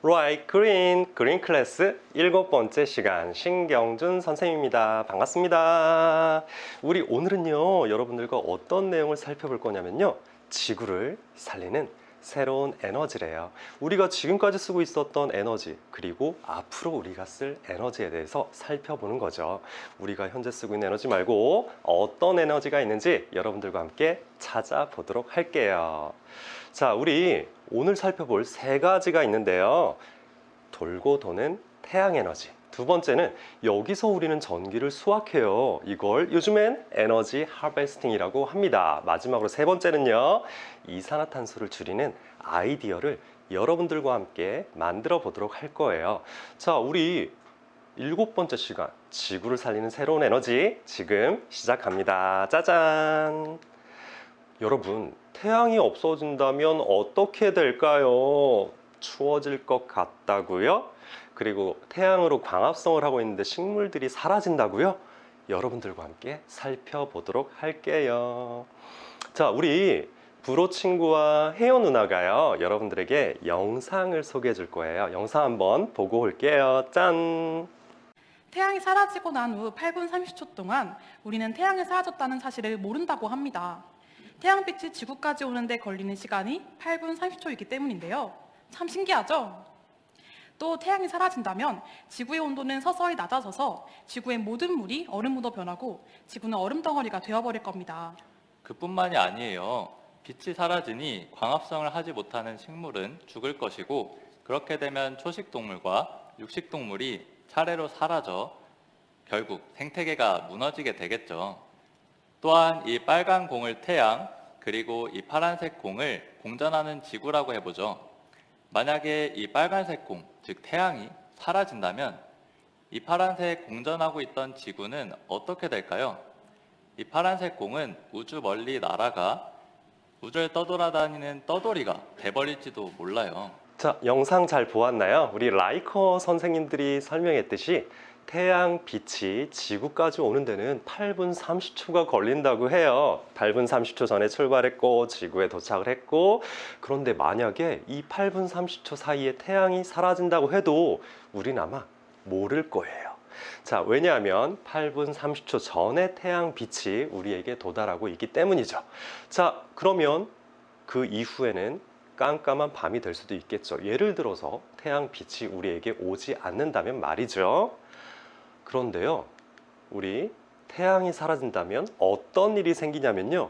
Right, 그린 클래스 7번째 시간 신경준 선생님입니다. 반갑습니다. 우리 오늘은요, 여러분들과 어떤 내용을 살펴볼 거냐면요, 지구를 살리는 새로운 에너지래요. 우리가 지금까지 쓰고 있었던 에너지, 그리고 앞으로 우리가 쓸 에너지에 대해서 살펴보는 거죠. 우리가 현재 쓰고 있는 에너지 말고 어떤 에너지가 있는지 여러분들과 함께 찾아보도록 할게요. 자, 우리 오늘 살펴볼 세 가지가 있는데요. 돌고 도는 태양 에너지. 두 번째는 여기서 우리는 전기를 수확해요. 이걸 요즘엔 에너지 하베스팅이라고 합니다. 마지막으로 세 번째는요, 이산화탄소를 줄이는 아이디어를 여러분들과 함께 만들어 보도록 할 거예요. 자, 우리 7번째 시간 지구를 살리는 새로운 에너지 지금 시작합니다. 짜잔! 여러분, 태양이 없어진다면 어떻게 될까요? 추워질 것 같다고요? 그리고 태양으로 광합성을 하고 있는데 식물들이 사라진다고요? 여러분들과 함께 살펴보도록 할게요. 자, 우리 브로 친구와 혜연 누나가요, 여러분들에게 영상을 소개해 줄 거예요. 영상 한번 보고 올게요. 짠! 태양이 사라지고 난 후 8분 30초 동안 우리는 태양이 사라졌다는 사실을 모른다고 합니다. 태양빛이 지구까지 오는데 걸리는 시간이 8분 30초이기 때문인데요. 참 신기하죠? 또 태양이 사라진다면 지구의 온도는 서서히 낮아져서 지구의 모든 물이 얼음으로 변하고 지구는 얼음 덩어리가 되어버릴 겁니다. 그뿐만이 아니에요. 빛이 사라지니 광합성을 하지 못하는 식물은 죽을 것이고, 그렇게 되면 초식동물과 육식동물이 차례로 사라져 결국 생태계가 무너지게 되겠죠. 또한 이 빨간 공을 태양, 그리고 이 파란색 공을 공전하는 지구라고 해보죠. 만약에 이 빨간색 공, 즉 태양이 사라진다면 이 파란색 공전하고 있던 지구는 어떻게 될까요? 이 파란색 공은 우주 멀리 날아가 우주를 떠돌아다니는 떠돌이가 돼버릴지도 몰라요. 자, 영상 잘 보았나요? 우리 라이커 선생님들이 설명했듯이 태양 빛이 지구까지 오는 데는 8분 30초가 걸린다고 해요. 8분 30초 전에 출발했고 지구에 도착을 했고, 그런데 만약에 이 8분 30초 사이에 태양이 사라진다고 해도 우린 아마 모를 거예요. 자, 왜냐하면 8분 30초 전에 태양 빛이 우리에게 도달하고 있기 때문이죠. 자, 그러면 그 이후에는 깜깜한 밤이 될 수도 있겠죠. 예를 들어서 태양 빛이 우리에게 오지 않는다면 말이죠. 그런데요, 우리 태양이 사라진다면 어떤 일이 생기냐면요,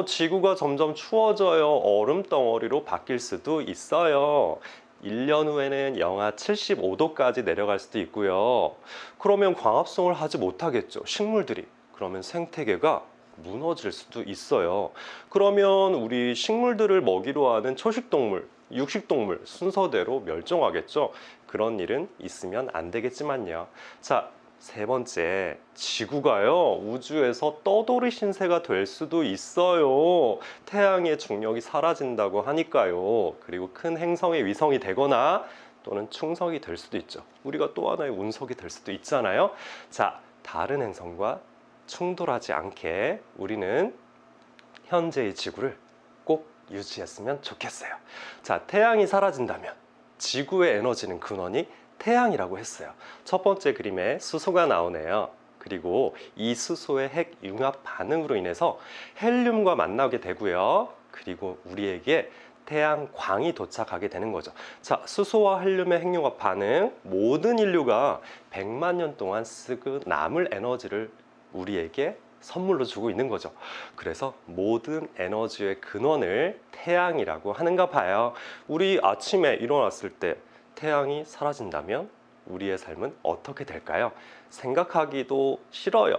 지구가 점점 추워져요. 얼음 덩어리로 바뀔 수도 있어요. 1년 후에는 영하 75도까지 내려갈 수도 있고요. 그러면 광합성을 하지 못하겠죠, 식물들이. 그러면 생태계가 무너질 수도 있어요. 그러면 우리 식물들을 먹이로 하는 초식동물, 육식동물 순서대로 멸종하겠죠. 그런 일은 있으면 안 되겠지만요. 자, 세 번째, 지구가요, 우주에서 떠돌이 신세가 될 수도 있어요. 태양의 중력이 사라진다고 하니까요. 그리고 큰 행성의 위성이 되거나 또는 충성이 될 수도 있죠. 우리가 또 하나의 운석이 될 수도 있잖아요. 자, 다른 행성과 충돌하지 않게 우리는 현재의 지구를 꼭 유지했으면 좋겠어요. 자, 태양이 사라진다면 지구의 에너지는 근원이 태양이라고 했어요. 첫 번째 그림에 수소가 나오네요. 그리고 이 수소의 핵 융합 반응으로 인해서 헬륨과 만나게 되고요. 그리고 우리에게 태양광이 도착하게 되는 거죠. 자, 수소와 헬륨의 핵융합 반응, 모든 인류가 100만 년 동안 쓰고 남을 에너지를 우리에게 선물로 주고 있는 거죠. 그래서 모든 에너지의 근원을 태양이라고 하는가 봐요. 우리 아침에 일어났을 때 태양이 사라진다면 우리의 삶은 어떻게 될까요? 생각하기도 싫어요.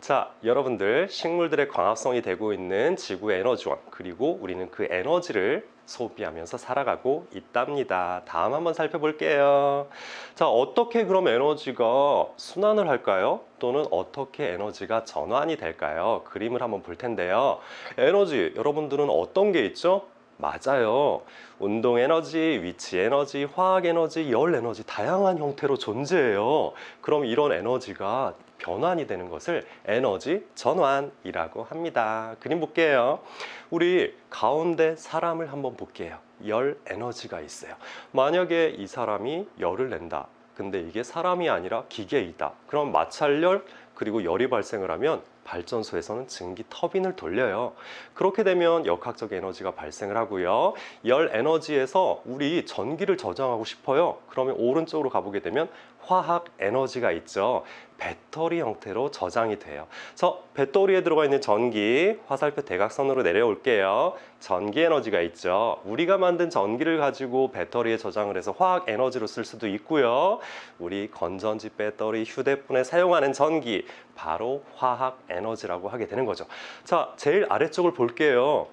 자, 여러분들, 식물들의 광합성이 되고 있는 지구의 에너지원, 그리고 우리는 그 에너지를 소비하면서 살아가고 있답니다. 다음 한번 살펴볼게요. 자, 어떻게 그럼 에너지가 순환을 할까요? 또는 어떻게 에너지가 전환이 될까요? 그림을 한번 볼 텐데요. 에너지, 여러분들은 어떤 게 있죠? 맞아요. 운동 에너지, 위치 에너지, 화학 에너지, 열 에너지 다양한 형태로 존재해요. 그럼 이런 에너지가 변환이 되는 것을 에너지 전환이라고 합니다. 그림 볼게요. 우리 가운데 사람을 한번 볼게요. 열 에너지가 있어요. 만약에 이 사람이 열을 낸다. 근데 이게 사람이 아니라 기계이다. 그럼 마찰열 그리고 열이 발생을 하면 발전소에서는 증기 터빈을 돌려요. 그렇게 되면 역학적 에너지가 발생을 하고요. 열 에너지에서 우리 전기를 저장하고 싶어요. 그러면 오른쪽으로 가보게 되면 화학 에너지가 있죠. 배터리 형태로 저장이 돼요. 그래서 배터리에 들어가 있는 전기, 화살표 대각선으로 내려올게요. 전기 에너지가 있죠. 우리가 만든 전기를 가지고 배터리에 저장을 해서 화학 에너지로 쓸 수도 있고요. 우리 건전지 배터리, 휴대폰에 사용하는 전기, 바로 화학 에너지라고 하게 되는 거죠. 자, 제일 아래쪽을 볼게요.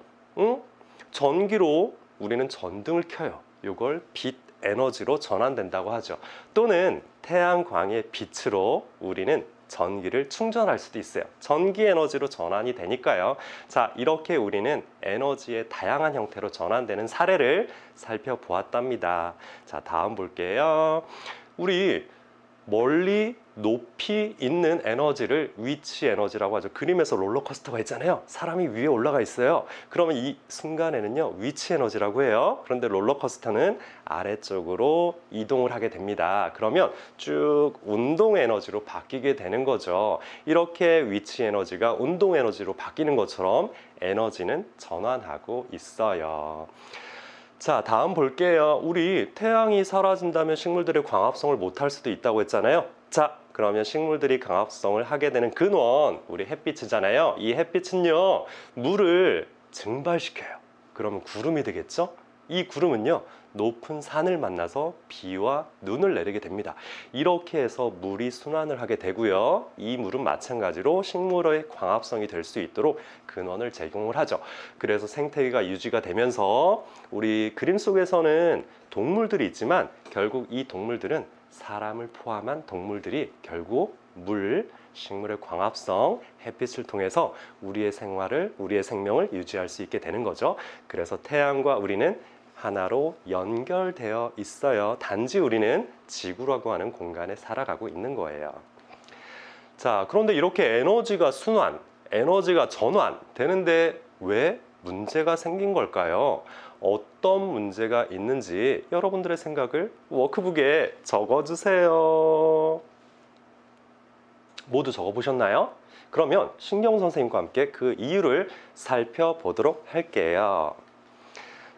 전기로 우리는 전등을 켜요. 이걸 빛 에너지로 전환된다고 하죠. 또는 태양광의 빛으로 우리는 전기를 충전할 수도 있어요. 전기 에너지로 전환이 되니까요. 자, 이렇게 우리는 에너지의 다양한 형태로 전환되는 사례를 살펴보았답니다. 자, 다음 볼게요. 우리 멀리 높이 있는 에너지를 위치 에너지라고 하죠. 그림에서 롤러코스터가 있잖아요. 사람이 위에 올라가 있어요. 그러면 이 순간에는요, 위치 에너지라고 해요. 그런데 롤러코스터는 아래쪽으로 이동을 하게 됩니다. 그러면 쭉 운동 에너지로 바뀌게 되는 거죠. 이렇게 위치 에너지가 운동 에너지로 바뀌는 것처럼 에너지는 전환하고 있어요. 자, 다음 볼게요. 우리 태양이 사라진다면 식물들의 광합성을 못할 수도 있다고 했잖아요. 자, 그러면 식물들이 광합성을 하게 되는 근원, 우리 햇빛이잖아요. 이 햇빛은요, 물을 증발시켜요. 그러면 구름이 되겠죠? 이 구름은요, 높은 산을 만나서 비와 눈을 내리게 됩니다. 이렇게 해서 물이 순환을 하게 되고요. 이 물은 마찬가지로 식물의 광합성이 될 수 있도록 근원을 제공을 하죠. 그래서 생태계가 유지가 되면서 우리 그림 속에서는 동물들이 있지만 결국 이 동물들은 사람을 포함한 동물들이 결국 물, 식물의 광합성, 햇빛을 통해서 우리의 생활을, 우리의 생명을 유지할 수 있게 되는 거죠. 그래서 태양과 우리는 하나로 연결되어 있어요. 단지 우리는 지구라고 하는 공간에 살아가고 있는 거예요. 자, 그런데 이렇게 에너지가 순환, 에너지가 전환 되는데 왜 문제가 생긴 걸까요? 어떤 문제가 있는지 여러분들의 생각을 워크북에 적어주세요. 모두 적어보셨나요? 그러면 신경 선생님과 함께 그 이유를 살펴보도록 할게요.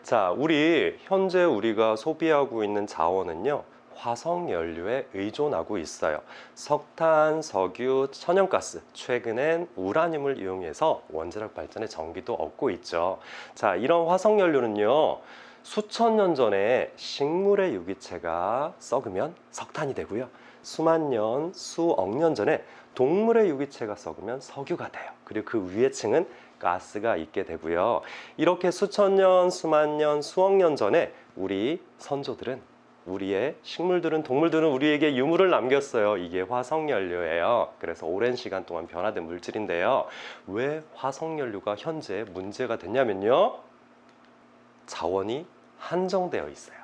자, 현재 우리가 소비하고 있는 자원은요, 화석 연료에 의존하고 있어요. 석탄, 석유, 천연가스, 최근엔 우라늄을 이용해서 원자력 발전의 전기도 얻고 있죠. 자, 이런 화석 연료는요, 수천 년 전에 식물의 유기체가 썩으면 석탄이 되고요. 수만 년, 수억 년 전에 동물의 유기체가 썩으면 석유가 돼요. 그리고 그 위에 층은 가스가 있게 되고요. 이렇게 수천 년, 수만 년, 수억 년 전에 우리 선조들은, 우리의 식물들은, 동물들은 우리에게 유물을 남겼어요. 이게 화석연료예요. 그래서 오랜 시간 동안 변화된 물질인데요. 왜 화석연료가 현재 문제가 됐냐면요, 자원이 한정되어 있어요.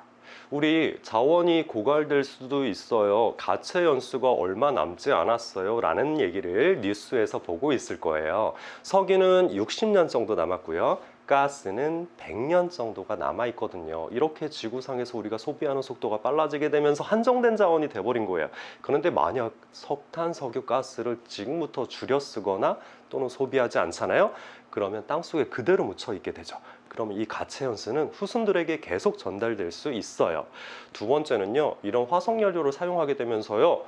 우리 자원이 고갈될 수도 있어요. 가채 연수가 얼마 남지 않았어요 라는 얘기를 뉴스에서 보고 있을 거예요. 석유는 60년 정도 남았고요. 가스는 100년 정도가 남아있거든요. 이렇게 지구상에서 우리가 소비하는 속도가 빨라지게 되면서 한정된 자원이 돼버린 거예요. 그런데 만약 석탄, 석유, 가스를 지금부터 줄여 쓰거나 또는 소비하지 않잖아요. 그러면 땅속에 그대로 묻혀 있게 되죠. 그러면 이 가채 연수는 후손들에게 계속 전달될 수 있어요. 두 번째는요, 이런 화석연료를 사용하게 되면서요,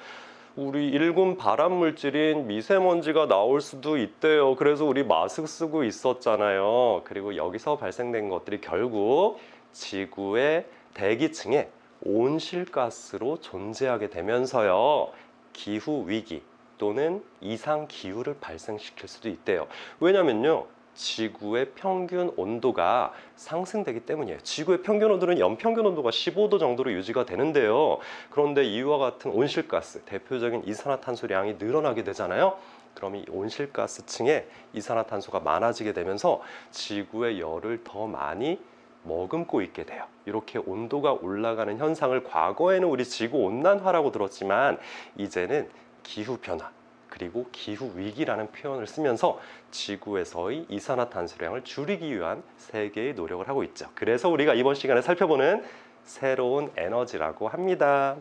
우리 일군 발암 물질인 미세먼지가 나올 수도 있대요. 그래서 우리 마스크 쓰고 있었잖아요. 그리고 여기서 발생된 것들이 결국 지구의 대기층에 온실가스로 존재하게 되면서요, 기후 위기 또는 이상 기후를 발생시킬 수도 있대요. 왜냐면요, 지구의 평균 온도가 상승되기 때문이에요. 지구의 평균 온도는 연평균 온도가 15도 정도로 유지가 되는데요. 그런데 이와 같은 온실가스, 대표적인 이산화탄소량이 늘어나게 되잖아요. 그럼 이 온실가스층에 이산화탄소가 많아지게 되면서 지구의 열을 더 많이 머금고 있게 돼요. 이렇게 온도가 올라가는 현상을 과거에는 우리 지구 온난화라고 들었지만 이제는 기후 변화 그리고 기후 위기라는 표현을 쓰면서 지구에서의 이산화탄소량을 줄이기 위한 세계의 노력을 하고 있죠. 그래서 우리가 이번 시간에 살펴보는 새로운 에너지라고 합니다.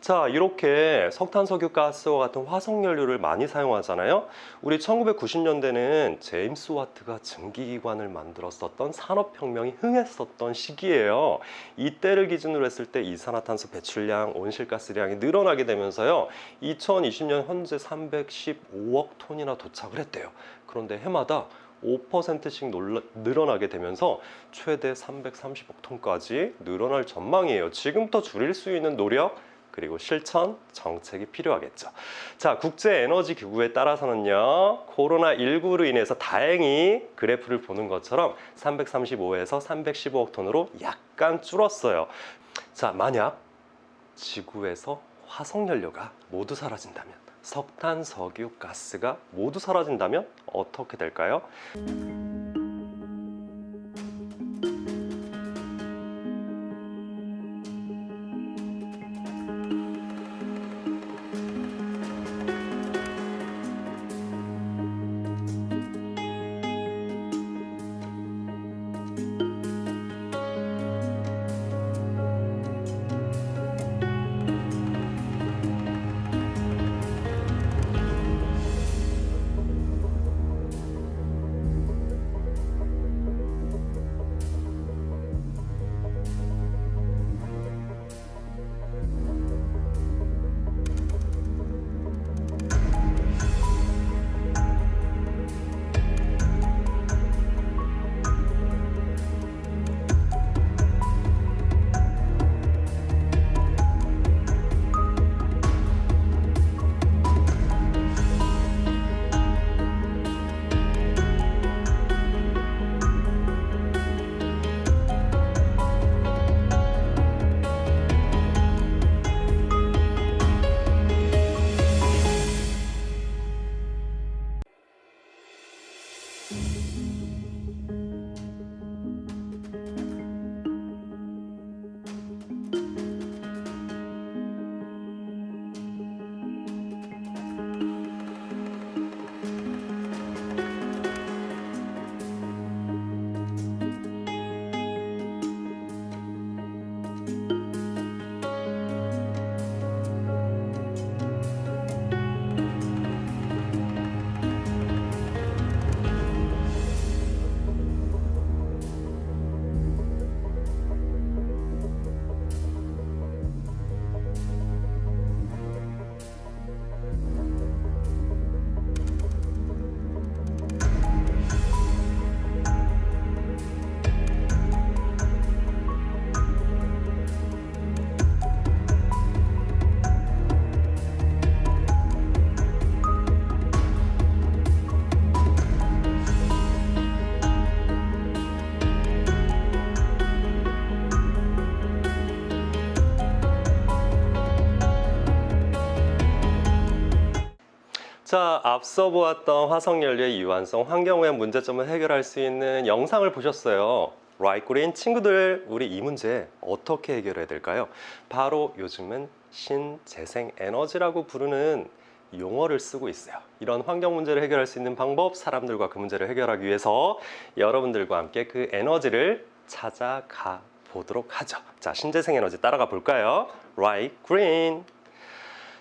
자, 이렇게 석탄, 석유, 가스와 같은 화석연료를 많이 사용하잖아요. 우리 1990년대는 제임스 와트가 증기기관을 만들었었던 산업혁명이 흥했었던 시기예요. 이때를 기준으로 했을 때 이산화탄소 배출량, 온실가스량이 늘어나게 되면서요. 2020년 현재 315억 톤이나 도착을 했대요. 그런데 해마다 5%씩 늘어나게 되면서 최대 330억 톤까지 늘어날 전망이에요. 지금부터 줄일 수 있는 노력 그리고 실천, 정책이 필요하겠죠. 자, 국제에너지기구에 따라서는요. 코로나19로 인해서 다행히 그래프를 보는 것처럼 335에서 315억 톤으로 약간 줄었어요. 자, 만약 지구에서 화석연료가 모두 사라진다면, 석탄, 석유, 가스가 모두 사라진다면 어떻게 될까요? 자, 앞서 보았던 화석연료의 유한성, 환경오염 문제점을 해결할 수 있는 영상을 보셨어요. 라이코린 친구들, 우리 이 문제 어떻게 해결해야 될까요? 바로 요즘은 신재생에너지라고 부르는 용어를 쓰고 있어요. 이런 환경 문제를 해결할 수 있는 방법, 사람들과 그 문제를 해결하기 위해서 여러분들과 함께 그 에너지를 찾아가 보도록 하죠. 자, 신재생에너지 따라가 볼까요? 라이코린.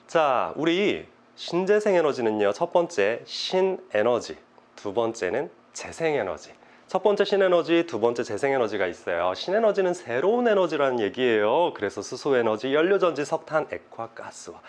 자, 우리 신재생에너지는요, 첫 번째 신에너지, 두 번째는 재생에너지. 첫 번째 신에너지, 두 번째 재생에너지가 있어요. 신에너지는 새로운 에너지라는 얘기예요. 그래서 수소에너지, 연료전지, 석탄, 액화, 가스화.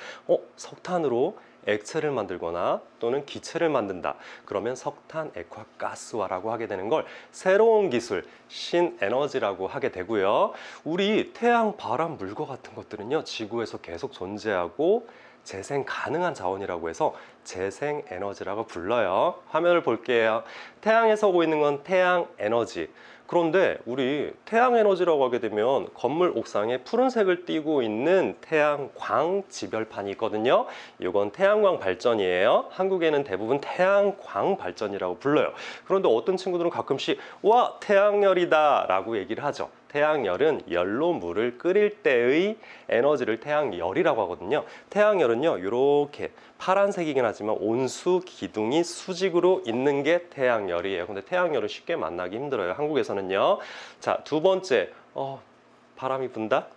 석탄으로 액체를 만들거나 또는 기체를 만든다. 그러면 석탄, 액화, 가스화라고 하게 되는 걸 새로운 기술, 신에너지라고 하게 되고요. 우리 태양, 바람, 물과 같은 것들은요, 지구에서 계속 존재하고 재생 가능한 자원이라고 해서 재생에너지라고 불러요. 화면을 볼게요. 태양에서 오고 있는 건 태양에너지, 그런데 우리 태양 에너지라고 하게 되면 건물 옥상에 푸른색을 띠고 있는 태양광 지별판이 있거든요. 이건 태양광 발전이에요. 한국에는 대부분 태양광 발전이라고 불러요. 그런데 어떤 친구들은 가끔씩 와, 태양열이다 라고 얘기를 하죠. 태양열은 열로 물을 끓일 때의 에너지를 태양열이라고 하거든요. 태양열은요, 이렇게 파란색이긴 하지만 온수 기둥이 수직으로 있는 게 태양열이에요. 근데 태양열은 쉽게 만나기 힘들어요, 한국에서는요. 자, 두 번째, 바람이 분다?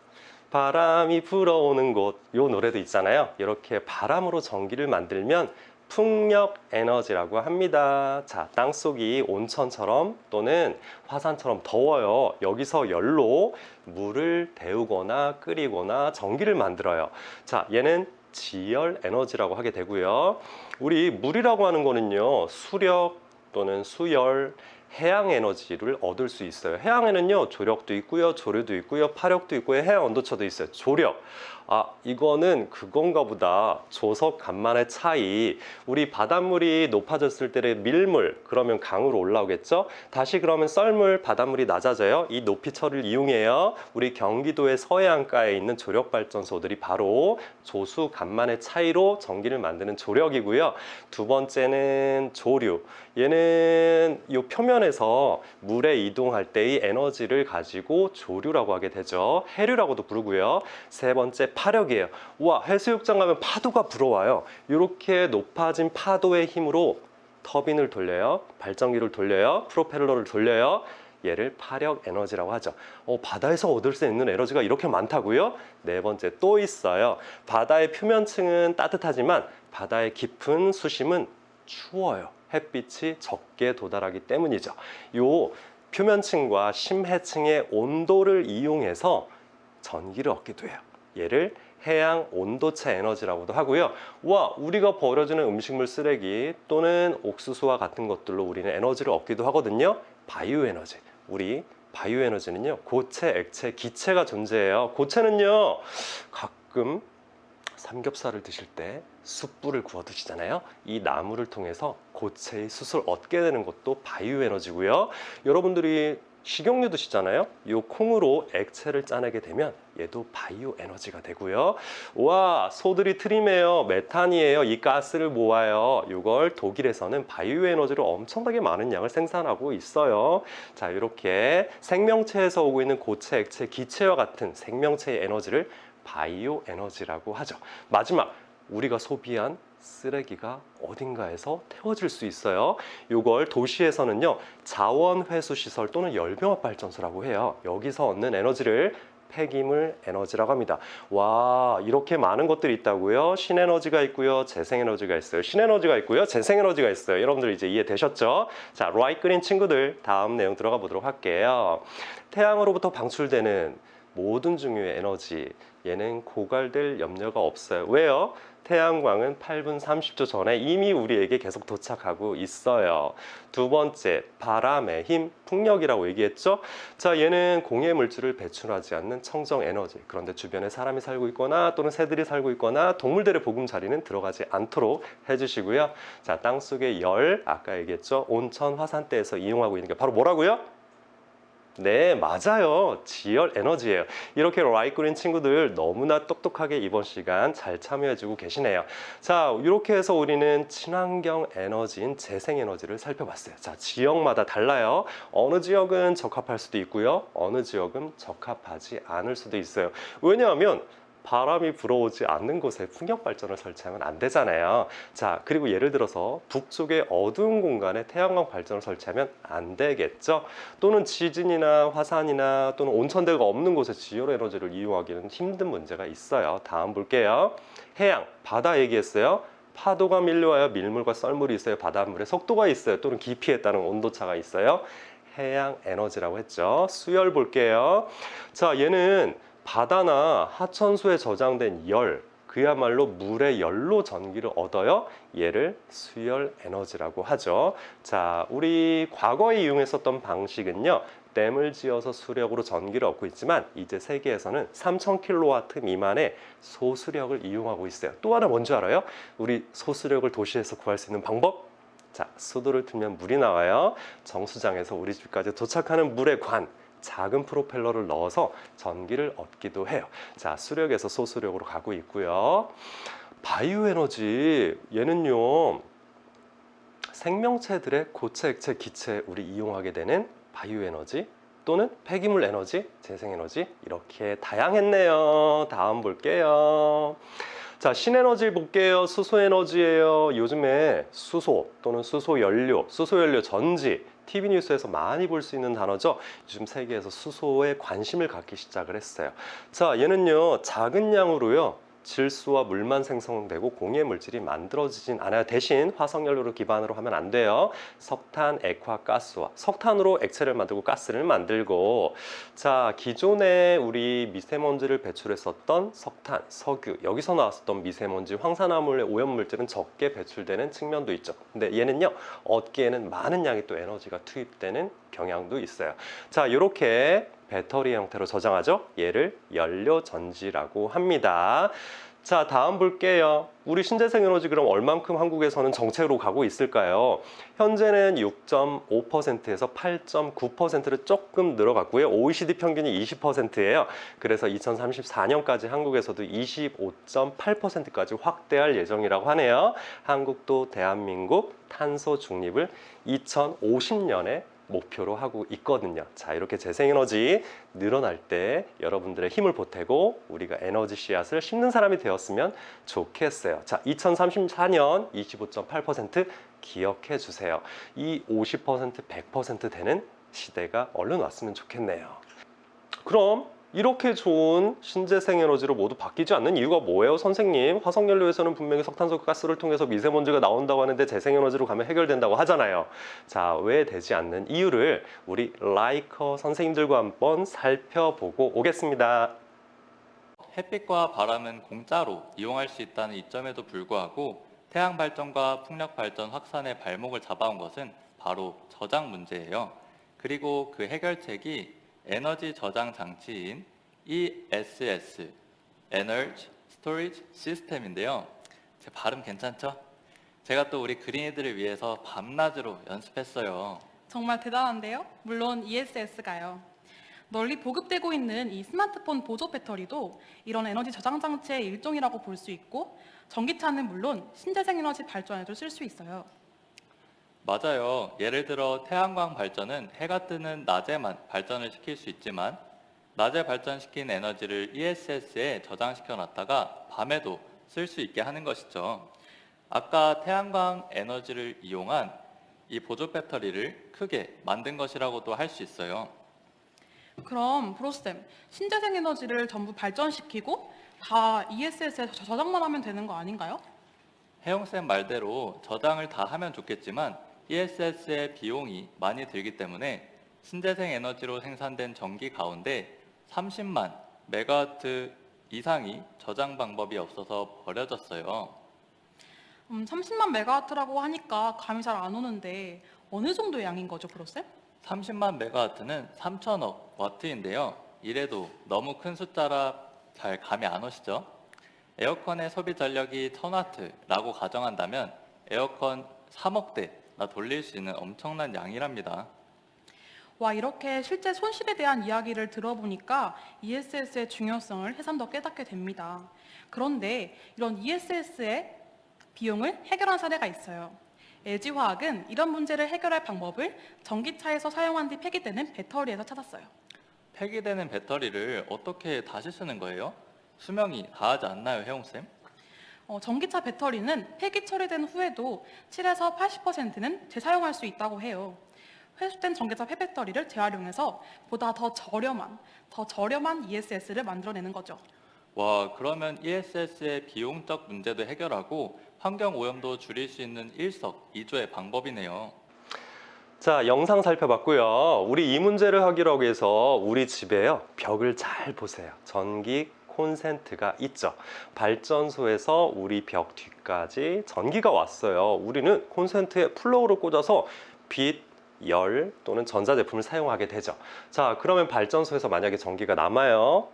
바람이 불어오는 곳, 요 노래도 있잖아요. 이렇게 바람으로 전기를 만들면 풍력 에너지라고 합니다. 자, 땅속이 온천처럼 또는 화산처럼 더워요. 여기서 열로 물을 데우거나 끓이거나 전기를 만들어요. 자, 얘는 지열 에너지라고 하게 되고요. 우리 물이라고 하는 거는요, 수력 또는 수열, 해양 에너지를 얻을 수 있어요. 해양에는요, 조력도 있고요, 조류도 있고요, 파력도 있고요, 해양 온도차도 있어요. 조력. 이거는 그건가 보다. 조석 간만의 차이. 우리 바닷물이 높아졌을 때의 밀물, 그러면 강으로 올라오겠죠? 다시 그러면 썰물, 바닷물이 낮아져요. 이 높이철을 이용해요. 우리 경기도의 서해안가에 있는 조력발전소들이 바로 조수 간만의 차이로 전기를 만드는 조력이고요. 두 번째는 조류. 얘는 이 표면에서 물에 이동할 때의 에너지를 가지고 조류라고 하게 되죠. 해류라고도 부르고요. 세 번째 파력이에요. 와, 해수욕장 가면 파도가 불어와요. 이렇게 높아진 파도의 힘으로 터빈을 돌려요. 발전기를 돌려요. 프로펠러를 돌려요. 얘를 파력 에너지라고 하죠. 바다에서 얻을 수 있는 에너지가 이렇게 많다고요? 네 번째 또 있어요. 바다의 표면층은 따뜻하지만 바다의 깊은 수심은 추워요. 햇빛이 적게 도달하기 때문이죠. 요 표면층과 심해층의 온도를 이용해서 전기를 얻기도 해요. 얘를 해양 온도차 에너지라고도 하고요. 우리가 버려지는 음식물 쓰레기 또는 옥수수와 같은 것들로 우리는 에너지를 얻기도 하거든요. 바이오 에너지. 우리 바이오 에너지는요, 고체, 액체, 기체가 존재해요. 고체는요, 가끔 삼겹살을 드실 때 숯불을 구워 드시잖아요. 이 나무를 통해서 고체의 숯을 얻게 되는 것도 바이오 에너지고요. 여러분들이 식용유 드시잖아요. 이 콩으로 액체를 짜내게 되면 얘도 바이오 에너지가 되고요. 소들이 트림해요. 메탄이에요. 이 가스를 모아요. 이걸 독일에서는 바이오 에너지를 엄청나게 많은 양을 생산하고 있어요. 자, 이렇게 생명체에서 오고 있는 고체, 액체, 기체와 같은 생명체의 에너지를 바이오 에너지라고 하죠. 마지막, 우리가 소비한 쓰레기가 어딘가에서 태워질 수 있어요. 이걸 도시에서는요, 자원회수시설 또는 열병합발전소라고 해요. 여기서 얻는 에너지를 폐기물 에너지라고 합니다. 이렇게 많은 것들이 있다고요? 신에너지가 있고요, 재생에너지가 있어요. 신에너지가 있고요, 재생에너지가 있어요. 여러분들 이제 이해되셨죠? 자, 라이크린 친구들, 다음 내용 들어가 보도록 할게요. 태양으로부터 방출되는 모든 종류의 에너지, 얘는 고갈될 염려가 없어요. 왜요? 태양광은 8분 30초 전에 이미 우리에게 계속 도착하고 있어요. 두 번째, 바람의 힘, 풍력이라고 얘기했죠? 자, 얘는 공해 물질을 배출하지 않는 청정 에너지. 그런데 주변에 사람이 살고 있거나 또는 새들이 살고 있거나 동물들의 보금자리는 들어가지 않도록 해주시고요. 자, 땅속의 열, 아까 얘기했죠? 온천, 화산대에서 이용하고 있는 게 바로 뭐라고요? 네, 맞아요. 지열 에너지예요. 이렇게 라이크린 친구들 너무나 똑똑하게 이번 시간 잘 참여해주고 계시네요. 자, 이렇게 해서 우리는 친환경 에너지인 재생 에너지를 살펴봤어요. 자, 지역마다 달라요. 어느 지역은 적합할 수도 있고요. 어느 지역은 적합하지 않을 수도 있어요. 왜냐하면 바람이 불어오지 않는 곳에 풍력 발전을 설치하면 안 되잖아요. 자, 그리고 예를 들어서 북쪽의 어두운 공간에 태양광 발전을 설치하면 안 되겠죠. 또는 지진이나 화산이나 또는 온천대가 없는 곳에 지열 에너지를 이용하기는 힘든 문제가 있어요. 다음 볼게요. 해양, 바다 얘기했어요. 파도가 밀려와요. 밀물과 썰물이 있어요. 바닷물에 속도가 있어요. 또는 깊이에 따른 온도차가 있어요. 해양 에너지라고 했죠. 수열 볼게요. 자, 얘는 바다나 하천수에 저장된 열, 그야말로 물의 열로 전기를 얻어요. 얘를 수열 에너지라고 하죠. 자, 우리 과거에 이용했었던 방식은요, 댐을 지어서 수력으로 전기를 얻고 있지만 이제 세계에서는 3000kW 미만의 소수력을 이용하고 있어요. 또 하나 뭔지 알아요? 우리 소수력을 도시에서 구할 수 있는 방법? 자, 수도를 틀면 물이 나와요. 정수장에서 우리 집까지 도착하는 물의 관, 작은 프로펠러를 넣어서 전기를 얻기도 해요. 자, 수력에서 소수력으로 가고 있고요. 바이오 에너지, 얘는요, 생명체들의 고체, 액체, 기체 우리 이용하게 되는 바이오 에너지 또는 폐기물 에너지, 재생 에너지 이렇게 다양했네요. 다음 볼게요. 자, 신에너지 볼게요. 수소 에너지예요. 요즘에 수소 또는 수소 연료 전지 TV 뉴스에서 많이 볼 수 있는 단어죠. 요즘 세계에서 수소에 관심을 갖기 시작을 했어요. 자, 얘는요, 작은 양으로요, 질소와 물만 생성되고 공해 물질이 만들어지진 않아요. 대신 화석연료를 기반으로 하면 안 돼요. 석탄, 액화가스와 석탄으로 액체를 만들고 가스를 만들고, 자, 기존에 우리 미세먼지를 배출했었던 석탄, 석유, 여기서 나왔었던 미세먼지, 황산화물의 오염물질은 적게 배출되는 측면도 있죠. 근데 얘는요, 얻기에는 많은 양의 또 에너지가 투입되는 경향도 있어요. 자, 이렇게 배터리 형태로 저장하죠. 얘를 연료전지라고 합니다. 자, 다음 볼게요. 우리 신재생 에너지 그럼 얼만큼 한국에서는 정책으로 가고 있을까요? 현재는 6.5%에서 8.9%로 조금 늘어갔고요. OECD 평균이 20%예요. 그래서 2034년까지 한국에서도 25.8%까지 확대할 예정이라고 하네요. 한국도 대한민국 탄소 중립을 2050년에 목표로 하고 있거든요. 자, 이렇게 재생에너지 늘어날 때 여러분들의 힘을 보태고 우리가 에너지 씨앗을 심는 사람이 되었으면 좋겠어요. 자, 2034년 25.8% 기억해 주세요. 이 50%, 100% 되는 시대가 얼른 왔으면 좋겠네요. 그럼 이렇게 좋은 신재생 에너지로 모두 바뀌지 않는 이유가 뭐예요, 선생님? 화석연료에서는 분명히 석탄소 가스를 통해서 미세먼지가 나온다고 하는데 재생에너지로 가면 해결된다고 하잖아요. 자, 왜 되지 않는 이유를 우리 라이커 선생님들과 한번 살펴보고 오겠습니다. 햇빛과 바람은 공짜로 이용할 수 있다는 이점에도 불구하고 태양 발전과 풍력 발전 확산의 발목을 잡아온 것은 바로 저장 문제예요. 그리고 그 해결책이 에너지 저장 장치인 ESS, Energy Storage System인데요. 제 발음 괜찮죠? 제가 또 우리 그린이들을 위해서 밤낮으로 연습했어요. 정말 대단한데요? 물론 ESS가요. 널리 보급되고 있는 이 스마트폰 보조 배터리도 이런 에너지 저장 장치의 일종이라고 볼 수 있고, 전기차는 물론 신재생 에너지 발전에도 쓸 수 있어요. 맞아요. 예를 들어 태양광 발전은 해가 뜨는 낮에만 발전을 시킬 수 있지만 낮에 발전시킨 에너지를 ESS에 저장시켜 놨다가 밤에도 쓸 수 있게 하는 것이죠. 아까 태양광 에너지를 이용한 이 보조 배터리를 크게 만든 것이라고도 할 수 있어요. 그럼 프로쌤, 신재생 에너지를 전부 발전시키고 다 ESS에 저장만 하면 되는 거 아닌가요? 혜영쌤 말대로 저장을 다 하면 좋겠지만 ESS의 비용이 많이 들기 때문에 신재생 에너지로 생산된 전기 가운데 30만 메가와트 이상이 저장 방법이 없어서 버려졌어요. 30만 메가와트라고 하니까 감이 잘 안 오는데 어느 정도의 양인 거죠, 프로쌤? 30만 메가와트는 3천억 와트인데요. 이래도 너무 큰 숫자라 잘 감이 안 오시죠? 에어컨의 소비 전력이 1000와트라고 가정한다면 에어컨 3억 대나 돌릴 수 있는 엄청난 양이랍니다. 와, 이렇게 실제 손실에 대한 이야기를 들어보니까 ESS의 중요성을 새삼 더 깨닫게 됩니다. 그런데 이런 ESS의 비용을 해결한 사례가 있어요. LG화학은 이런 문제를 해결할 방법을 전기차에서 사용한 뒤 폐기되는 배터리에서 찾았어요. 폐기되는 배터리를 어떻게 다시 쓰는 거예요? 수명이 다하지 않나요, 혜용쌤? 전기차 배터리는 폐기 처리된 후에도 7에서 80%는 재사용할 수 있다고 해요. 회수된 전기차 폐배터리를 재활용해서 보다 더 저렴한 ESS를 만들어내는 거죠. 와, 그러면 ESS의 비용적 문제도 해결하고 환경 오염도 줄일 수 있는 일석이조의 방법이네요. 자, 영상 살펴봤고요. 우리 이 문제를 하기로 해서 우리 집에요, 벽을 잘 보세요. 전기 콘센트가 있죠. 발전소에서 우리 벽 뒤까지 전기가 왔어요. 우리는 콘센트에 플러그를 꽂아서 빛, 열 또는 전자제품을 사용하게 되죠. 자, 그러면 발전소에서 만약에 전기가 남아요.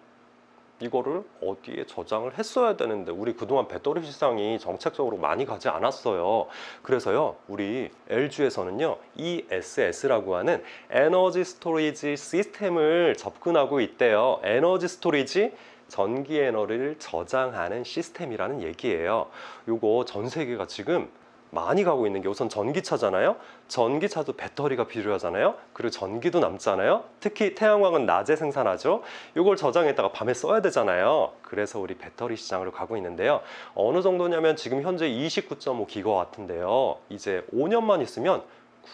이거를 어디에 저장을 했어야 되는데 우리 그동안 배터리 시장이 정책적으로 많이 가지 않았어요. 그래서요, 우리 LG에서는요, ESS라고 하는 에너지 스토리지 시스템을 접근하고 있대요. 에너지 스토리지, 전기 에너지를 저장하는 시스템이라는 얘기예요. 요거 전 세계가 지금 많이 가고 있는 게 우선 전기차잖아요. 전기차도 배터리가 필요하잖아요. 그리고 전기도 남잖아요. 특히 태양광은 낮에 생산하죠. 이걸 저장했다가 밤에 써야 되잖아요. 그래서 우리 배터리 시장으로 가고 있는데요. 어느 정도냐면 지금 현재 29.5기가와트인데요. 이제 5년만 있으면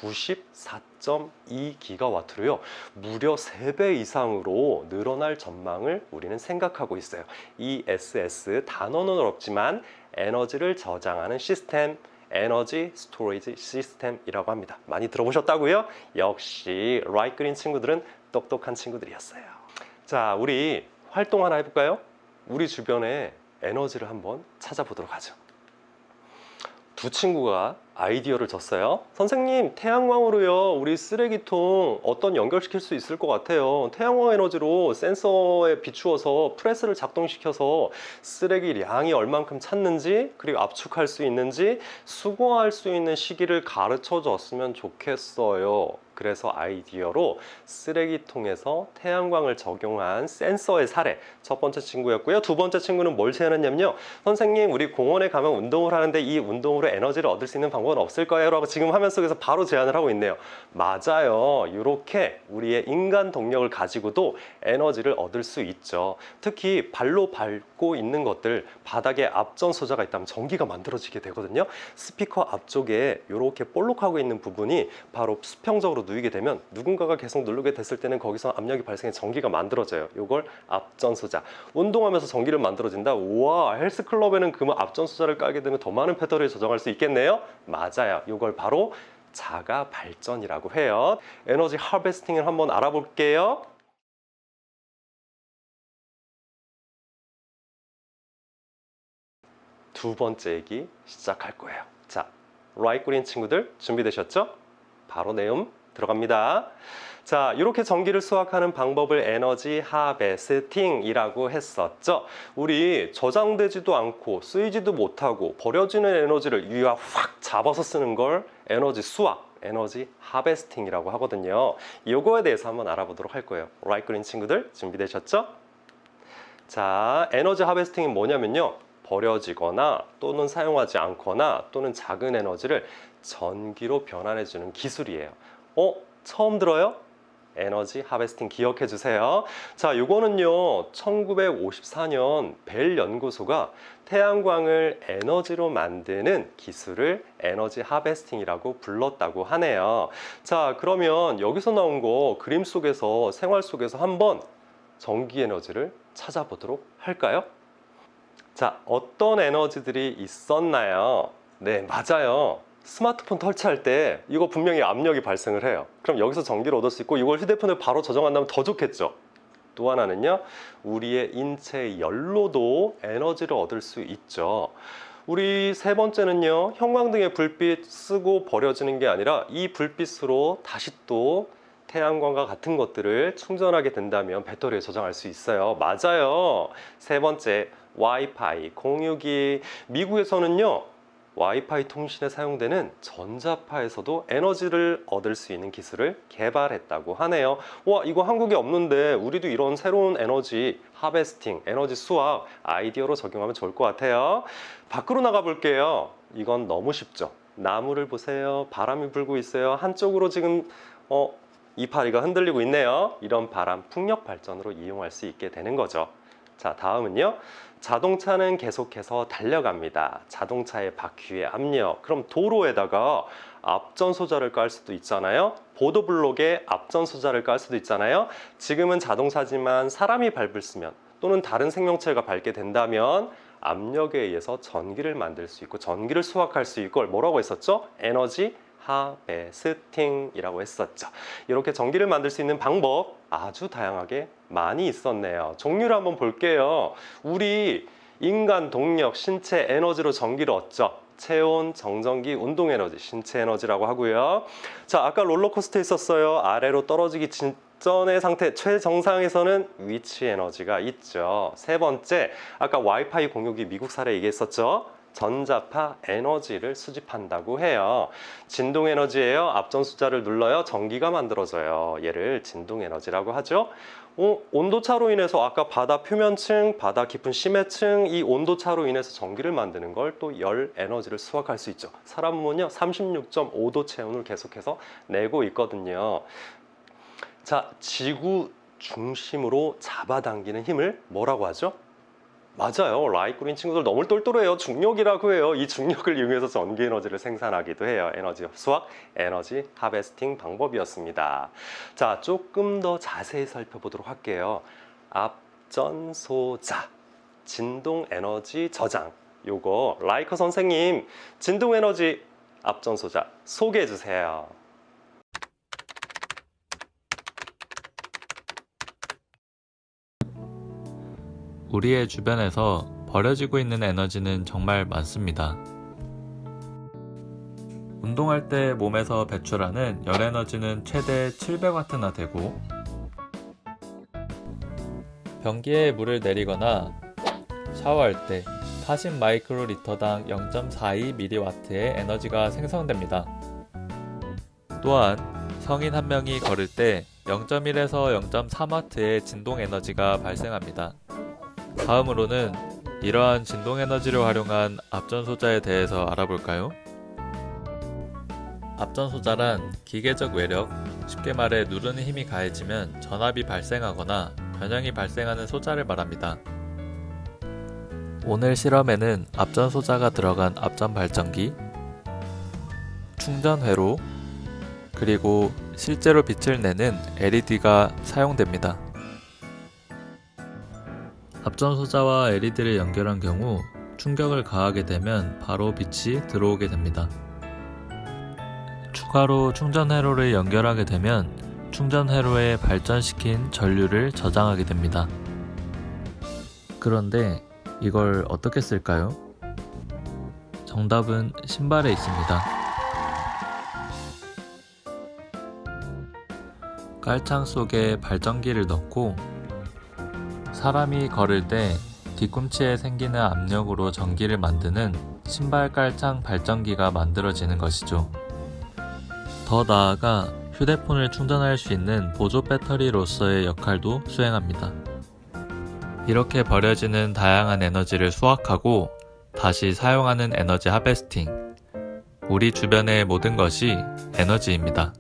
94.2기가와트로요. 무려 3배 이상으로 늘어날 전망을 우리는 생각하고 있어요. ESS 단어는 어렵지만 에너지를 저장하는 시스템, 에너지 스토리지 시스템이라고 합니다. 많이 들어보셨다고요? 역시 라이크린 친구들은 똑똑한 친구들이었어요. 자, 우리 활동 하나 해볼까요? 우리 주변에 에너지를 한번 찾아보도록 하죠. 두 친구가 아이디어를 줬어요. 선생님, 태양광으로요, 우리 쓰레기통 어떤 연결시킬 수 있을 것 같아요. 태양광 에너지로 센서에 비추어서 프레스를 작동시켜서 쓰레기량이 얼만큼 찼는지, 그리고 압축할 수 있는지, 수거할 수 있는 시기를 가르쳐 줬으면 좋겠어요. 그래서 아이디어로 쓰레기통에서 태양광을 적용한 센서의 사례, 첫 번째 친구였고요. 두 번째 친구는 뭘 제안했냐면요, 선생님, 우리 공원에 가면 운동을 하는데 이 운동으로 에너지를 얻을 수 있는 방법은 없을까요? 라고 지금 화면 속에서 바로 제안을 하고 있네요. 맞아요. 이렇게 우리의 인간 동력을 가지고도 에너지를 얻을 수 있죠. 특히 발로 밟고 있는 것들, 바닥에 앞전소자가 있다면 전기가 만들어지게 되거든요. 스피커 앞쪽에 이렇게 볼록하고 있는 부분이 바로 수평적으로 누이게 되면 누군가가 계속 누르게 됐을 때는 거기서 압력이 발생해 전기가 만들어져요. 이걸 앞전소자. 운동하면서 전기를 만들어진다? 우와, 헬스클럽에는 그 앞전소자를 깔게 되면 더 많은 배터리를 저장할 수 있겠네요? 맞아요. 이걸 바로 자가 발전이라고 해요. 에너지 하베스팅을 한번 알아볼게요. 두 번째 얘기 시작할 거예요. 자, 라이크린 친구들 준비되셨죠? 바로 내용 들어갑니다. 자, 이렇게 전기를 수확하는 방법을 에너지 하베스팅이라고 했었죠. 우리 저장되지도 않고 쓰이지도 못하고 버려지는 에너지를 유아 확 잡아서 쓰는 걸 에너지 수확, 에너지 하베스팅이라고 하거든요. 이거에 대해서 한번 알아보도록 할 거예요. 라이크린 친구들 준비되셨죠? 자, 에너지 하베스팅이 뭐냐면요, 버려지거나 또는 사용하지 않거나 또는 작은 에너지를 전기로 변환해주는 기술이에요. 처음 들어요? 에너지 하베스팅 기억해 주세요. 자, 이거는요, 1954년 벨 연구소가 태양광을 에너지로 만드는 기술을 에너지 하베스팅이라고 불렀다고 하네요. 자, 그러면 여기서 나온 거 그림 속에서, 생활 속에서 한번 전기 에너지를 찾아보도록 할까요? 자, 어떤 에너지들이 있었나요? 네, 맞아요. 스마트폰 설치할 때 이거 분명히 압력이 발생을 해요. 그럼 여기서 전기를 얻을 수 있고 이걸 휴대폰에 바로 저장한다면 더 좋겠죠. 또 하나는요, 우리의 인체의 열로도 에너지를 얻을 수 있죠. 우리 세 번째는요, 형광등의 불빛 쓰고 버려지는 게 아니라 이 불빛으로 다시 또 태양광과 같은 것들을 충전하게 된다면 배터리에 저장할 수 있어요. 맞아요. 세 번째, 와이파이, 공유기. 미국에서는요, 와이파이 통신에 사용되는 전자파에서도 에너지를 얻을 수 있는 기술을 개발했다고 하네요. 와, 이거 한국에 없는데 우리도 이런 새로운 에너지 하베스팅, 에너지 수확 아이디어로 적용하면 좋을 것 같아요. 밖으로 나가 볼게요. 이건 너무 쉽죠. 나무를 보세요. 바람이 불고 있어요. 한쪽으로 지금 이파리가 흔들리고 있네요. 이런 바람, 풍력 발전으로 이용할 수 있게 되는 거죠. 자, 다음은요, 자동차는 계속해서 달려갑니다. 자동차의 바퀴의 압력. 그럼 도로에다가 앞전소자를 깔 수도 있잖아요. 보도블록에 앞전소자를 깔 수도 있잖아요. 지금은 자동차지만 사람이 밟을 쓰면 또는 다른 생명체가 밟게 된다면 압력에 의해서 전기를 만들 수 있고 전기를 수확할 수 있고, 뭐라고 했었죠? 에너지 하베스팅이라고 했었죠. 이렇게 전기를 만들 수 있는 방법 아주 다양하게 많이 있었네요. 종류를 한번 볼게요. 우리 인간 동력, 신체 에너지로 전기를 얻죠. 체온, 정전기, 운동 에너지, 신체 에너지라고 하고요. 자, 아까 롤러코스터 있었어요. 아래로 떨어지기 앞전의 상태 최정상에서는 위치 에너지가 있죠. 세 번째, 아까 와이파이 공유기 미국 사례 얘기했었죠. 전자파 에너지를 수집한다고 해요. 진동 에너지예요. 앞전 숫자를 눌러요. 전기가 만들어져요. 얘를 진동 에너지라고 하죠. 온도차로 인해서 아까 바다 표면층, 바다 깊은 심해층 이 온도차로 인해서 전기를 만드는 걸 또 열 에너지를 수확할 수 있죠. 사람 몸은요 36.5도 체온을 계속해서 내고 있거든요. 자, 지구 중심으로 잡아당기는 힘을 뭐라고 하죠? 맞아요. 라이꾸린 친구들 너무 똘똘해요. 중력이라고 해요. 이 중력을 이용해서 전기 에너지를 생산하기도 해요. 에너지 수확, 에너지 하베스팅 방법이었습니다. 자, 조금 더 자세히 살펴보도록 할게요. 앞전소자, 진동 에너지 저장. 요거 라이커 선생님, 진동 에너지 앞전소자 소개해 주세요. 우리의 주변에서 버려지고 있는 에너지는 정말 많습니다. 운동할 때 몸에서 배출하는 열 에너지는 최대 700W나 되고, 변기에 물을 내리거나 샤워할 때 40 마이크로리터당 0.42mW의 에너지가 생성됩니다. 또한 성인 한 명이 걸을 때 0.1에서 0.3W의 진동 에너지가 발생합니다. 다음으로는 이러한 진동 에너지를 활용한 앞전소자에 대해서 알아볼까요? 앞전소자란 기계적 외력, 쉽게 말해 누르는 힘이 가해지면 전압이 발생하거나 변형이 발생하는 소자를 말합니다. 오늘 실험에는 앞전소자가 들어간 앞전 발전기, 충전회로, 그리고 실제로 빛을 내는 LED가 사용됩니다. 앞전소자와 LED를 연결한 경우 충격을 가하게 되면 바로 빛이 들어오게 됩니다. 추가로 충전회로를 연결하게 되면 충전회로에 발전시킨 전류를 저장하게 됩니다. 그런데 이걸 어떻게 쓸까요? 정답은 신발에 있습니다. 깔창 속에 발전기를 넣고 사람이 걸을 때 뒤꿈치에 생기는 압력으로 전기를 만드는 신발 깔창 발전기가 만들어지는 것이죠. 더 나아가 휴대폰을 충전할 수 있는 보조 배터리로서의 역할도 수행합니다. 이렇게 버려지는 다양한 에너지를 수확하고 다시 사용하는 에너지 하베스팅. 우리 주변의 모든 것이 에너지입니다.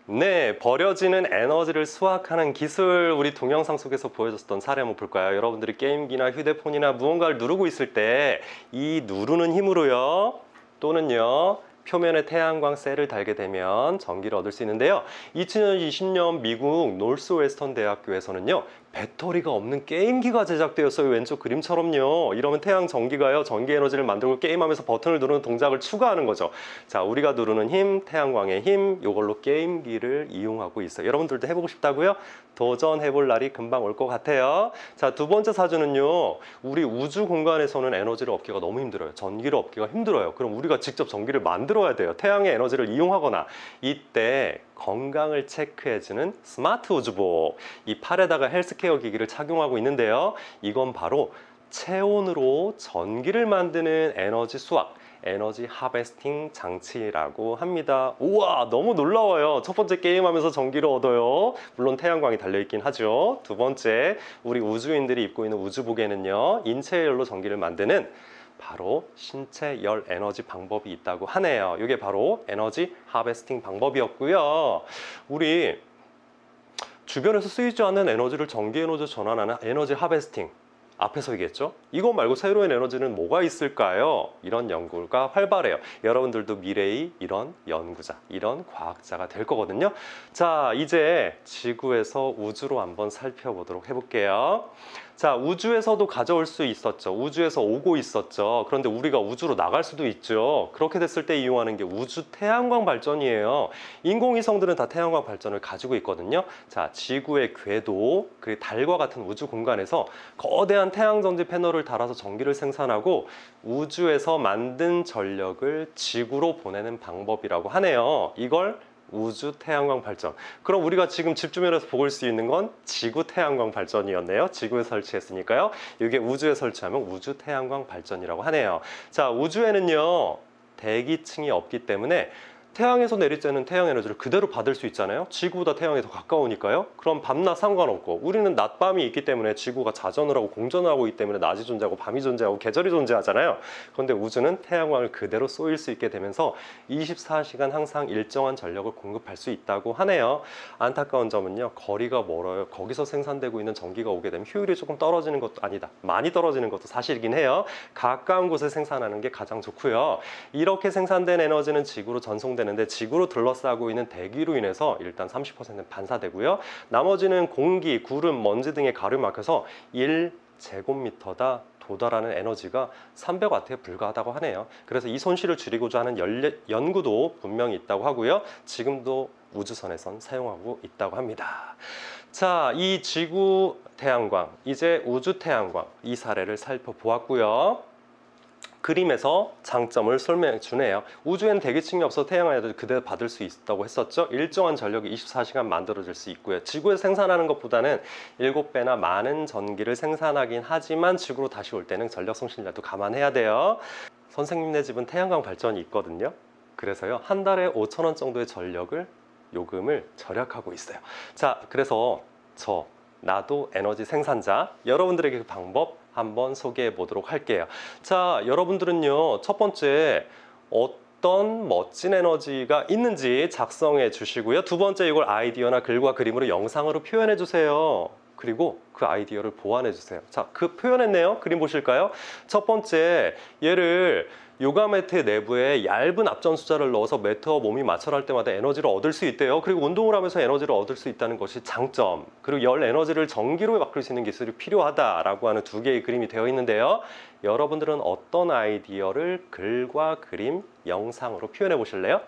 네, 버려지는 에너지를 수확하는 기술, 우리 동영상 속에서 보여줬던 사례 한번 볼까요? 여러분들이 게임기나 휴대폰이나 무언가를 누르고 있을 때 이 누르는 힘으로요, 또는요 표면에 태양광 셀을 달게 되면 전기를 얻을 수 있는데요. 2020년 미국 노스웨스턴 대학교에서는요 배터리가 없는 게임기가 제작되었어요. 왼쪽 그림처럼요. 이러면 태양 전기가요 전기 에너지를 만들고 게임하면서 버튼을 누르는 동작을 추가하는 거죠. 자, 우리가 누르는 힘, 태양광의 힘, 이걸로 게임기를 이용하고 있어요. 여러분들도 해보고 싶다고요? 도전해볼 날이 금방 올 것 같아요. 자, 두 번째 사진은요, 우리 우주 공간에서는 에너지를 얻기가 너무 힘들어요. 전기를 얻기가 힘들어요. 그럼 우리가 직접 전기를 만들어야 돼요. 태양의 에너지를 이용하거나. 이때 건강을 체크해주는 스마트 우주복, 이 팔에다가 헬스케어 기기를 착용하고 있는데요. 이건 바로 체온으로 전기를 만드는 에너지 수확, 에너지 하베스팅 장치라고 합니다. 우와, 너무 놀라워요. 첫 번째, 게임하면서 전기를 얻어요. 물론 태양광이 달려있긴 하죠. 두 번째, 우리 우주인들이 입고 있는 우주복에는요 인체 열로 전기를 만드는 바로 신체 열 에너지 방법이 있다고 하네요. 이게 바로 에너지 하베스팅 방법이었고요. 우리 주변에서 쓰이지 않는 에너지를 전기 에너지로 전환하는 에너지 하베스팅, 앞에서 얘기했죠? 이거 말고 새로운 에너지는 뭐가 있을까요? 이런 연구가 활발해요. 여러분들도 미래의 이런 연구자, 이런 과학자가 될 거거든요. 자, 이제 지구에서 우주로 한번 살펴보도록 해볼게요. 자, 우주에서도 가져올 수 있었죠. 우주에서 오고 있었죠. 그런데 우리가 우주로 나갈 수도 있죠. 그렇게 됐을 때 이용하는 게 우주 태양광 발전이에요. 인공위성들은 다 태양광 발전을 가지고 있거든요. 자, 지구의 궤도, 그리고 달과 같은 우주 공간에서 거대한 태양전지 패널을 달아서 전기를 생산하고 우주에서 만든 전력을 지구로 보내는 방법이라고 하네요. 이걸 우주 태양광 발전. 그럼 우리가 지금 집 주변에서 볼 수 있는 건 지구 태양광 발전이었네요. 지구에 설치했으니까요. 이게 우주에 설치하면 우주 태양광 발전이라고 하네요. 자, 우주에는요, 대기층이 없기 때문에 태양에서 내리쬐는 태양 에너지를 그대로 받을 수 있잖아요. 지구보다 태양이 더 가까우니까요. 그럼 밤낮 상관없고, 우리는 낮밤이 있기 때문에 지구가 자전을 하고 공전을 하고 있기 때문에 낮이 존재하고 밤이 존재하고 계절이 존재하잖아요. 그런데 우주는 태양광을 그대로 쏘일 수 있게 되면서 24시간 항상 일정한 전력을 공급할 수 있다고 하네요. 안타까운 점은요, 거리가 멀어요. 거기서 생산되고 있는 전기가 오게 되면 효율이 조금 떨어지는 것도 아니다, 많이 떨어지는 것도 사실이긴 해요. 가까운 곳에 생산하는 게 가장 좋고요. 이렇게 생산된 에너지는 지구로 전송되는데, 지구로 둘러싸고 있는 대기로 인해서 일단 30%는 반사되고요. 나머지는 공기, 구름, 먼지 등의 가루에 막혀서 1제곱미터다 도달하는 에너지가 300W에 불과하다고 하네요. 그래서 이 손실을 줄이고자 하는 연구도 분명히 있다고 하고요. 지금도 우주선에선 사용하고 있다고 합니다. 자, 이 지구 태양광, 이제 우주 태양광, 이 사례를 살펴보았고요. 그림에서 장점을 설명해 주네요. 우주엔 대기층이 없어 태양에너지를 그대로 받을 수 있다고 했었죠. 일정한 전력이 24시간 만들어질 수 있고요. 지구에 생산하는 것보다는 7배나 많은 전기를 생산하긴 하지만 지구로 다시 올 때는 전력 손실량도 감안해야 돼요. 선생님네 집은 태양광 발전이 있거든요. 그래서요, 한 달에 5,000원 정도의 전력을 요금을 절약하고 있어요. 자, 그래서 나도 에너지 생산자, 여러분들에게 그 방법 한번 소개해 보도록 할게요. 자, 여러분들은요, 첫 번째 어떤 멋진 에너지가 있는지 작성해 주시고요. 두 번째, 이걸 아이디어나 글과 그림으로 영상으로 표현해 주세요. 그리고 그 아이디어를 보완해 주세요. 자, 그 표현했네요. 그림 보실까요? 첫 번째, 얘를 요가 매트 내부에 얇은 앞전수자를 넣어서 매트와 몸이 마찰할 때마다 에너지를 얻을 수 있대요. 그리고 운동을 하면서 에너지를 얻을 수 있다는 것이 장점. 그리고 열 에너지를 전기로 바꿀 수 있는 기술이 필요하다라고 하는 두 개의 그림이 되어 있는데요. 여러분들은 어떤 아이디어를 글과 그림, 영상으로 표현해 보실래요?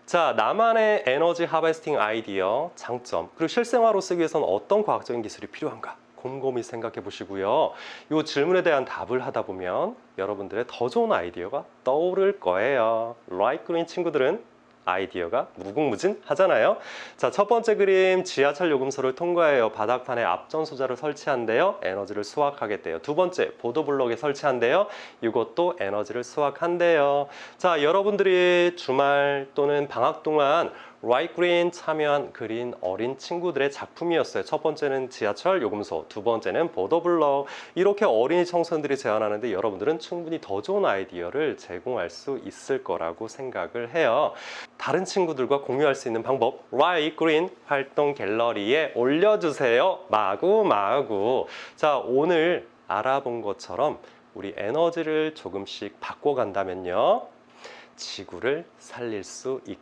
자, 나만의 에너지 하베스팅 아이디어, 장점, 그리고 실생활로 쓰기 위해서는 어떤 과학적인 기술이 필요한가? 곰곰이 생각해 보시고요. 이 질문에 대한 답을 하다 보면 여러분들의 더 좋은 아이디어가 떠오를 거예요. 라이크린 친구들은 아이디어가 무궁무진하잖아요. 자, 첫 번째 그림, 지하철 요금소를 통과해요. 바닥판에 앞전소자를 설치한대요. 에너지를 수확하겠대요. 두 번째, 보도블록에 설치한대요. 이것도 에너지를 수확한대요. 자, 여러분들이 주말 또는 방학 동안 라이크린 참여한 그린 어린 친구들의 작품이었어요. 첫 번째는 지하철 요금소, 두 번째는 보도블록. 이렇게 어린이 청소년들이 제안하는데 여러분들은 충분히 더 좋은 아이디어를 제공할 수 있을 거라고 생각을 해요. 다른 친구들과 공유할 수 있는 방법, 라이크린 활동 갤러리에 올려주세요. 마구마구. 자, 오늘 알아본 것처럼 우리 에너지를 조금씩 바꿔간다면요, 지구를 살릴 수 있게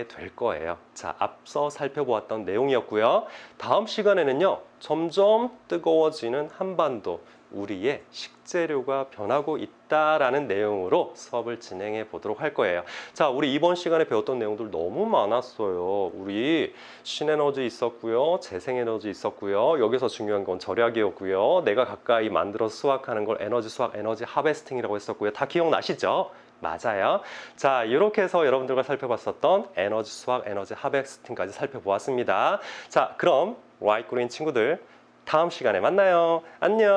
될 거예요. 자, 앞서 살펴보았던 내용이었고요. 다음 시간에는요, 점점 뜨거워지는 한반도, 우리의 식재료가 변하고 있다라는 내용으로 수업을 진행해 보도록 할 거예요. 자, 우리 이번 시간에 배웠던 내용들 너무 많았어요. 우리 신에너지 있었고요, 재생에너지 있었고요, 여기서 중요한 건 절약이었고요, 내가 가까이 만들어서 수확하는 걸 에너지 수확, 에너지 하베스팅이라고 했었고요. 다 기억나시죠? 맞아요. 자, 이렇게 해서 여러분들과 살펴봤었던 에너지 수확, 에너지 하베스팅까지 살펴보았습니다. 자, 그럼 라이크린 친구들, 다음 시간에 만나요. 안녕.